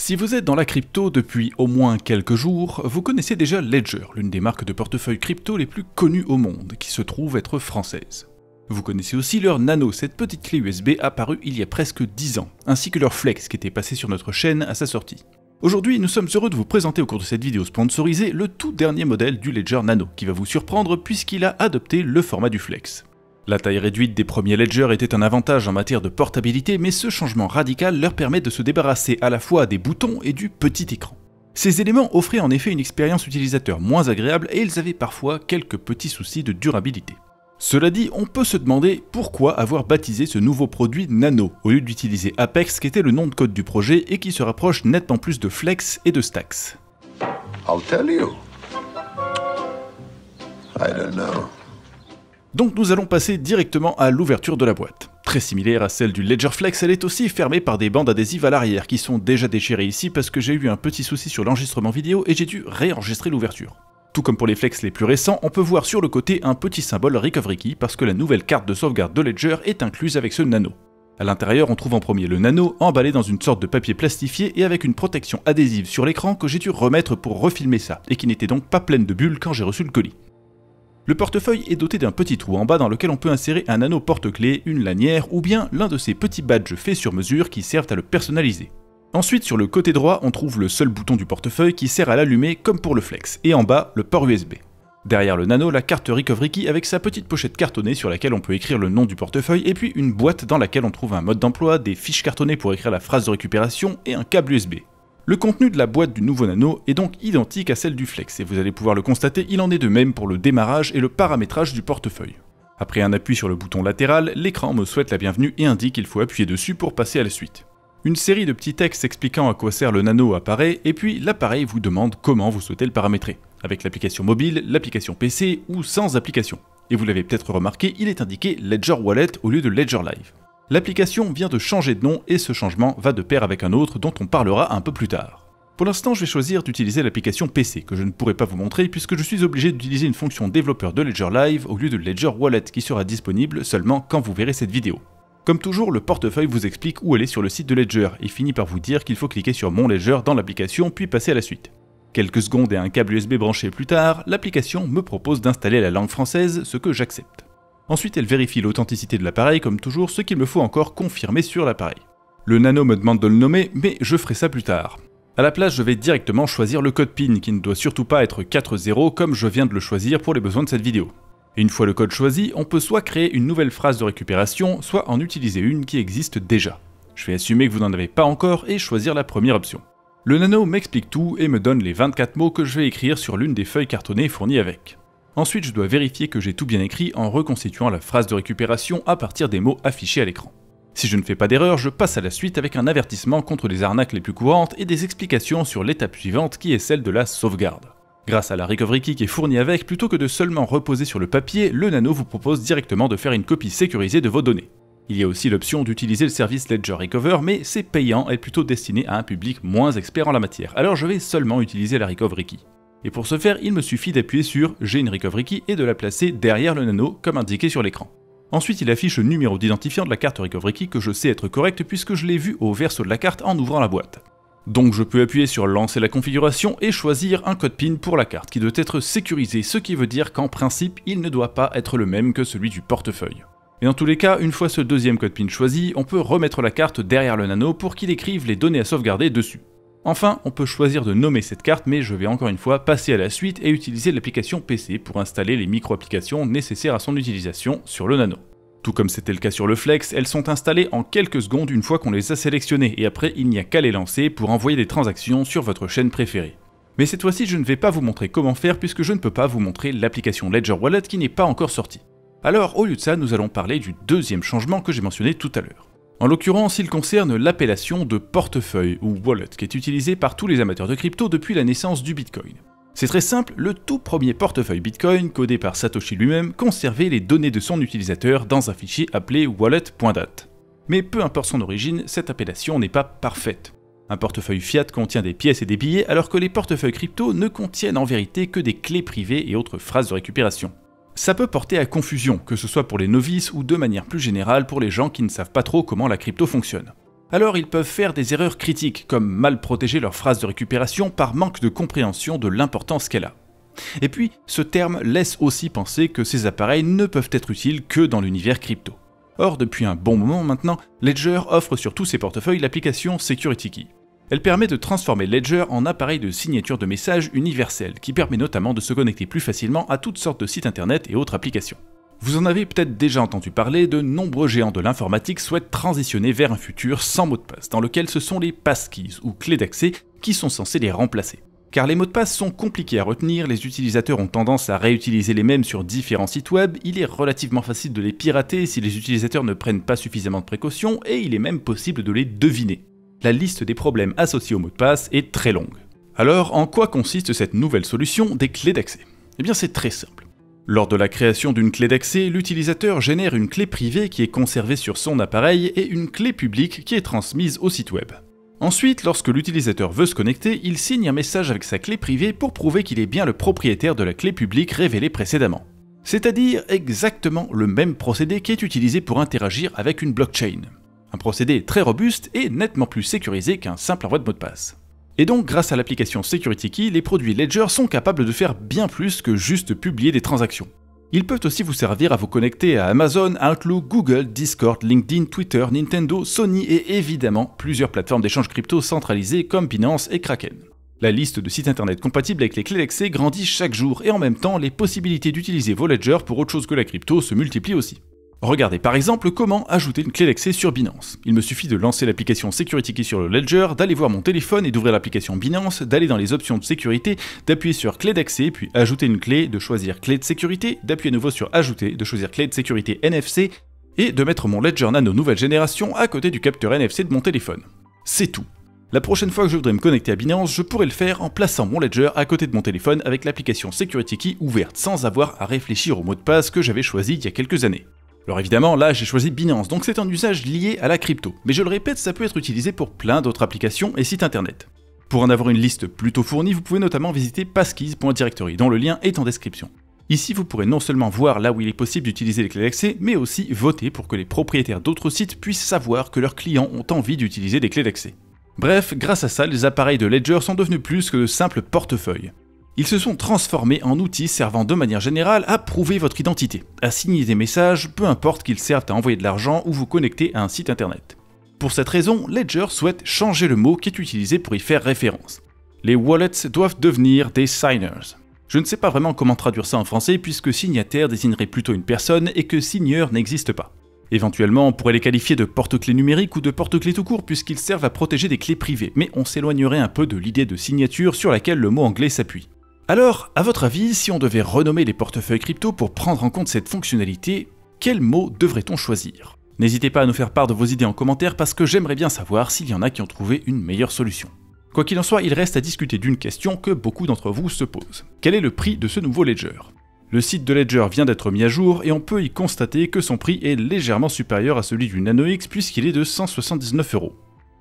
Si vous êtes dans la crypto depuis au moins quelques jours, vous connaissez déjà Ledger, l'une des marques de portefeuille crypto les plus connues au monde, qui se trouve être française. Vous connaissez aussi leur Nano, cette petite clé USB apparue il y a presque 10 ans, ainsi que leur Flex qui était passé sur notre chaîne à sa sortie. Aujourd'hui, nous sommes heureux de vous présenter au cours de cette vidéo sponsorisée le tout dernier modèle du Ledger Nano, qui va vous surprendre puisqu'il a adopté le format du Flex. La taille réduite des premiers Ledger était un avantage en matière de portabilité, mais ce changement radical leur permet de se débarrasser à la fois des boutons et du petit écran. Ces éléments offraient en effet une expérience utilisateur moins agréable et ils avaient parfois quelques petits soucis de durabilité. Cela dit, on peut se demander pourquoi avoir baptisé ce nouveau produit Nano, au lieu d'utiliser Apex qui était le nom de code du projet et qui se rapproche nettement plus de Flex et de Stacks. I'll tell you. I don't know. Donc nous allons passer directement à l'ouverture de la boîte. Très similaire à celle du Ledger Flex, elle est aussi fermée par des bandes adhésives à l'arrière qui sont déjà déchirées ici parce que j'ai eu un petit souci sur l'enregistrement vidéo et j'ai dû réenregistrer l'ouverture. Tout comme pour les Flex les plus récents, on peut voir sur le côté un petit symbole Recovery Key parce que la nouvelle carte de sauvegarde de Ledger est incluse avec ce Nano. A l'intérieur, on trouve en premier le Nano, emballé dans une sorte de papier plastifié et avec une protection adhésive sur l'écran que j'ai dû remettre pour refilmer ça, et qui n'était donc pas pleine de bulles quand j'ai reçu le colis. Le portefeuille est doté d'un petit trou en bas dans lequel on peut insérer un Nano porte-clés, une lanière ou bien l'un de ces petits badges faits sur mesure qui servent à le personnaliser. Ensuite, sur le côté droit, on trouve le seul bouton du portefeuille qui sert à l'allumer comme pour le Flex, et en bas, le port USB. Derrière le Nano, la carte Recovery Key avec sa petite pochette cartonnée sur laquelle on peut écrire le nom du portefeuille, et puis une boîte dans laquelle on trouve un mode d'emploi, des fiches cartonnées pour écrire la phrase de récupération et un câble USB. Le contenu de la boîte du nouveau Nano est donc identique à celle du Flex, et vous allez pouvoir le constater, il en est de même pour le démarrage et le paramétrage du portefeuille. Après un appui sur le bouton latéral, l'écran me souhaite la bienvenue et indique qu'il faut appuyer dessus pour passer à la suite. Une série de petits textes expliquant à quoi sert le Nano apparaît, et puis l'appareil vous demande comment vous souhaitez le paramétrer, avec l'application mobile, l'application PC ou sans application. Et vous l'avez peut-être remarqué, il est indiqué Ledger Wallet au lieu de Ledger Live. L'application vient de changer de nom et ce changement va de pair avec un autre dont on parlera un peu plus tard. Pour l'instant, je vais choisir d'utiliser l'application PC, que je ne pourrai pas vous montrer puisque je suis obligé d'utiliser une fonction développeur de Ledger Live au lieu de Ledger Wallet qui sera disponible seulement quand vous verrez cette vidéo. Comme toujours, le portefeuille vous explique où aller sur le site de Ledger et finit par vous dire qu'il faut cliquer sur Mon Ledger dans l'application puis passer à la suite. Quelques secondes et un câble USB branché plus tard, l'application me propose d'installer la langue française, ce que j'accepte. Ensuite, elle vérifie l'authenticité de l'appareil comme toujours, ce qu'il me faut encore confirmer sur l'appareil. Le Nano me demande de le nommer, mais je ferai ça plus tard. A la place, je vais directement choisir le code PIN qui ne doit surtout pas être 40 comme je viens de le choisir pour les besoins de cette vidéo. Et une fois le code choisi, on peut soit créer une nouvelle phrase de récupération, soit en utiliser une qui existe déjà. Je vais assumer que vous n'en avez pas encore et choisir la première option. Le Nano m'explique tout et me donne les 24 mots que je vais écrire sur l'une des feuilles cartonnées fournies avec. Ensuite, je dois vérifier que j'ai tout bien écrit en reconstituant la phrase de récupération à partir des mots affichés à l'écran. Si je ne fais pas d'erreur, je passe à la suite avec un avertissement contre les arnaques les plus courantes et des explications sur l'étape suivante qui est celle de la sauvegarde. Grâce à la Recovery Key qui est fournie avec, plutôt que de seulement reposer sur le papier, le Nano vous propose directement de faire une copie sécurisée de vos données. Il y a aussi l'option d'utiliser le service Ledger Recover, mais c'est payant et plutôt destiné à un public moins expert en la matière, alors je vais seulement utiliser la Recovery Key. Et pour ce faire, il me suffit d'appuyer sur « J'ai une Recovery Key » et de la placer derrière le Nano comme indiqué sur l'écran. Ensuite, il affiche le numéro d'identifiant de la carte Recovery Key que je sais être correct puisque je l'ai vu au verso de la carte en ouvrant la boîte. Donc je peux appuyer sur « Lancer la configuration » et choisir un code PIN pour la carte qui doit être sécurisé, ce qui veut dire qu'en principe, il ne doit pas être le même que celui du portefeuille. Et dans tous les cas, une fois ce deuxième code PIN choisi, on peut remettre la carte derrière le Nano pour qu'il écrive les données à sauvegarder dessus. Enfin, on peut choisir de nommer cette carte, mais je vais encore une fois passer à la suite et utiliser l'application PC pour installer les micro-applications nécessaires à son utilisation sur le Nano. Tout comme c'était le cas sur le Flex, elles sont installées en quelques secondes une fois qu'on les a sélectionnées, et après il n'y a qu'à les lancer pour envoyer des transactions sur votre chaîne préférée. Mais cette fois-ci, je ne vais pas vous montrer comment faire puisque je ne peux pas vous montrer l'application Ledger Wallet qui n'est pas encore sortie. Alors, au lieu de ça, nous allons parler du deuxième changement que j'ai mentionné tout à l'heure. En l'occurrence, il concerne l'appellation de portefeuille ou wallet qui est utilisée par tous les amateurs de crypto depuis la naissance du Bitcoin. C'est très simple, le tout premier portefeuille Bitcoin, codé par Satoshi lui-même, conservait les données de son utilisateur dans un fichier appelé wallet.dat. Mais peu importe son origine, cette appellation n'est pas parfaite. Un portefeuille fiat contient des pièces et des billets alors que les portefeuilles crypto ne contiennent en vérité que des clés privées et autres phrases de récupération. Ça peut porter à confusion, que ce soit pour les novices ou de manière plus générale pour les gens qui ne savent pas trop comment la crypto fonctionne. alors ils peuvent faire des erreurs critiques, comme mal protéger leur phrase de récupération par manque de compréhension de l'importance qu'elle a. Et puis, ce terme laisse aussi penser que ces appareils ne peuvent être utiles que dans l'univers crypto. Or, depuis un bon moment maintenant, Ledger offre sur tous ses portefeuilles l'application SecurityKey. Elle permet de transformer Ledger en appareil de signature de messages universel, qui permet notamment de se connecter plus facilement à toutes sortes de sites internet et autres applications. Vous en avez peut-être déjà entendu parler, de nombreux géants de l'informatique souhaitent transitionner vers un futur sans mot de passe, dans lequel ce sont les passkeys ou clés d'accès qui sont censés les remplacer. Car les mots de passe sont compliqués à retenir, les utilisateurs ont tendance à réutiliser les mêmes sur différents sites web, il est relativement facile de les pirater si les utilisateurs ne prennent pas suffisamment de précautions, et il est même possible de les deviner. La liste des problèmes associés aux mots de passe est très longue. Alors, en quoi consiste cette nouvelle solution des clés d'accès? Eh bien c'est très simple. Lors de la création d'une clé d'accès, l'utilisateur génère une clé privée qui est conservée sur son appareil et une clé publique qui est transmise au site web. Ensuite, lorsque l'utilisateur veut se connecter, il signe un message avec sa clé privée pour prouver qu'il est bien le propriétaire de la clé publique révélée précédemment. C'est-à-dire exactement le même procédé qui est utilisé pour interagir avec une blockchain. Un procédé très robuste et nettement plus sécurisé qu'un simple envoi de mot de passe. Et donc, grâce à l'application SecurityKey, les produits Ledger sont capables de faire bien plus que juste publier des transactions. Ils peuvent aussi vous servir à vous connecter à Amazon, Outlook, Google, Discord, LinkedIn, Twitter, Nintendo, Sony et évidemment plusieurs plateformes d'échange crypto centralisées comme Binance et Kraken. La liste de sites internet compatibles avec les clés d'accès grandit chaque jour et en même temps, les possibilités d'utiliser vos ledgers pour autre chose que la crypto se multiplient aussi. Regardez par exemple comment ajouter une clé d'accès sur Binance. Il me suffit de lancer l'application SecurityKey sur le Ledger, d'aller voir mon téléphone et d'ouvrir l'application Binance, d'aller dans les options de sécurité, d'appuyer sur clé d'accès, puis ajouter une clé, de choisir clé de sécurité, d'appuyer à nouveau sur ajouter, de choisir clé de sécurité NFC, et de mettre mon Ledger Nano nouvelle génération à côté du capteur NFC de mon téléphone. C'est tout. La prochaine fois que je voudrais me connecter à Binance, je pourrais le faire en plaçant mon Ledger à côté de mon téléphone avec l'application SecurityKey ouverte, sans avoir à réfléchir au mot de passe que j'avais choisi il y a quelques années. Alors évidemment, là j'ai choisi Binance, donc c'est un usage lié à la crypto, mais je le répète, ça peut être utilisé pour plein d'autres applications et sites internet. Pour en avoir une liste plutôt fournie, vous pouvez notamment visiter passkeys.directory, dont le lien est en description. Ici, vous pourrez non seulement voir là où il est possible d'utiliser les clés d'accès, mais aussi voter pour que les propriétaires d'autres sites puissent savoir que leurs clients ont envie d'utiliser des clés d'accès. Bref, grâce à ça, les appareils de Ledger sont devenus plus que de simples portefeuilles. Ils se sont transformés en outils servant de manière générale à prouver votre identité, à signer des messages, peu importe qu'ils servent à envoyer de l'argent ou vous connecter à un site internet. Pour cette raison, Ledger souhaite changer le mot qui est utilisé pour y faire référence. Les wallets doivent devenir des signers. Je ne sais pas vraiment comment traduire ça en français puisque signataire désignerait plutôt une personne et que signeur n'existe pas. Éventuellement, on pourrait les qualifier de porte-clés numériques ou de porte-clés tout court puisqu'ils servent à protéger des clés privées, mais on s'éloignerait un peu de l'idée de signature sur laquelle le mot anglais s'appuie. Alors, à votre avis, si on devait renommer les portefeuilles crypto pour prendre en compte cette fonctionnalité, quel mot devrait-on choisir? N'hésitez pas à nous faire part de vos idées en commentaire parce que j'aimerais bien savoir s'il y en a qui ont trouvé une meilleure solution. Quoi qu'il en soit, il reste à discuter d'une question que beaucoup d'entre vous se posent. Quel est le prix de ce nouveau Ledger? Le site de Ledger vient d'être mis à jour et on peut y constater que son prix est légèrement supérieur à celui du Nano X puisqu'il est de 179 €.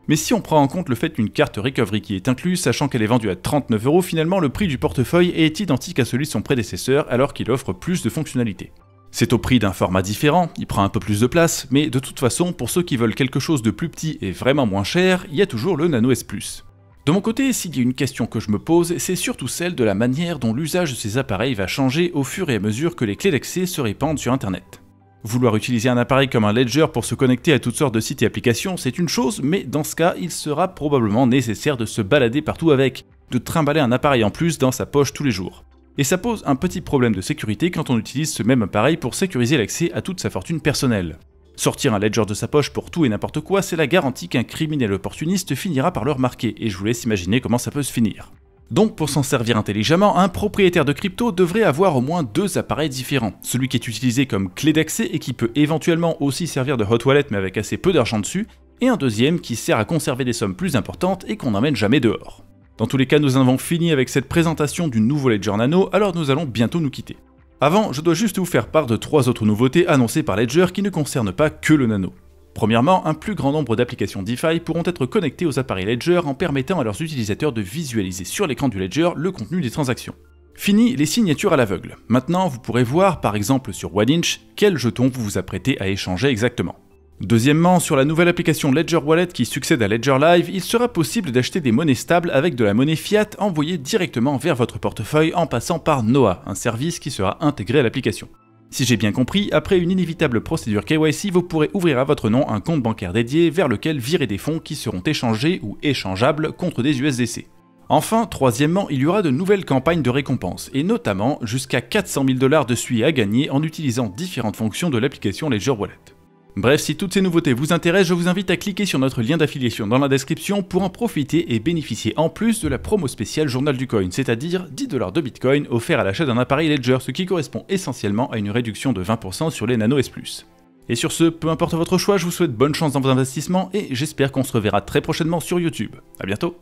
Mais si on prend en compte le fait qu'une carte recovery qui est incluse, sachant qu'elle est vendue à 39 €, finalement le prix du portefeuille est identique à celui de son prédécesseur alors qu'il offre plus de fonctionnalités. C'est au prix d'un format différent, il prend un peu plus de place, mais de toute façon, pour ceux qui veulent quelque chose de plus petit et vraiment moins cher, il y a toujours le Nano S Plus. De mon côté, s'il y a une question que je me pose, c'est surtout celle de la manière dont l'usage de ces appareils va changer au fur et à mesure que les clés d'accès se répandent sur Internet. Vouloir utiliser un appareil comme un Ledger pour se connecter à toutes sortes de sites et applications, c'est une chose, mais dans ce cas, il sera probablement nécessaire de se balader partout avec, de trimballer un appareil en plus dans sa poche tous les jours. Et ça pose un petit problème de sécurité quand on utilise ce même appareil pour sécuriser l'accès à toute sa fortune personnelle. Sortir un Ledger de sa poche pour tout et n'importe quoi, c'est la garantie qu'un criminel opportuniste finira par le remarquer, et je vous laisse imaginer comment ça peut se finir. Donc pour s'en servir intelligemment, un propriétaire de crypto devrait avoir au moins deux appareils différents. Celui qui est utilisé comme clé d'accès et qui peut éventuellement aussi servir de hot wallet mais avec assez peu d'argent dessus, et un deuxième qui sert à conserver des sommes plus importantes et qu'on n'emmène jamais dehors. Dans tous les cas, nous avons fini avec cette présentation du nouveau Ledger Nano, alors nous allons bientôt nous quitter. Avant, je dois juste vous faire part de 3 autres nouveautés annoncées par Ledger qui ne concernent pas que le Nano. Premièrement, un plus grand nombre d'applications DeFi pourront être connectées aux appareils Ledger en permettant à leurs utilisateurs de visualiser sur l'écran du Ledger le contenu des transactions. Fini les signatures à l'aveugle. Maintenant, vous pourrez voir, par exemple sur OneInch, quel jeton vous vous apprêtez à échanger exactement. Deuxièmement, sur la nouvelle application Ledger Wallet qui succède à Ledger Live, il sera possible d'acheter des monnaies stables avec de la monnaie fiat envoyée directement vers votre portefeuille en passant par Noah, un service qui sera intégré à l'application. Si j'ai bien compris, après une inévitable procédure KYC, vous pourrez ouvrir à votre nom un compte bancaire dédié vers lequel virer des fonds qui seront échangés ou échangeables contre des USDC. Enfin, troisièmement, il y aura de nouvelles campagnes de récompenses, et notamment jusqu'à 400 000 $ de SUI à gagner en utilisant différentes fonctions de l'application Ledger Wallet. Bref, si toutes ces nouveautés vous intéressent, je vous invite à cliquer sur notre lien d'affiliation dans la description pour en profiter et bénéficier en plus de la promo spéciale Journal du Coin, c'est-à-dire 10 $ de Bitcoin offerts à l'achat d'un appareil Ledger, ce qui correspond essentiellement à une réduction de 20% sur les Nano S+. Et sur ce, peu importe votre choix, je vous souhaite bonne chance dans vos investissements et j'espère qu'on se reverra très prochainement sur YouTube. A bientôt.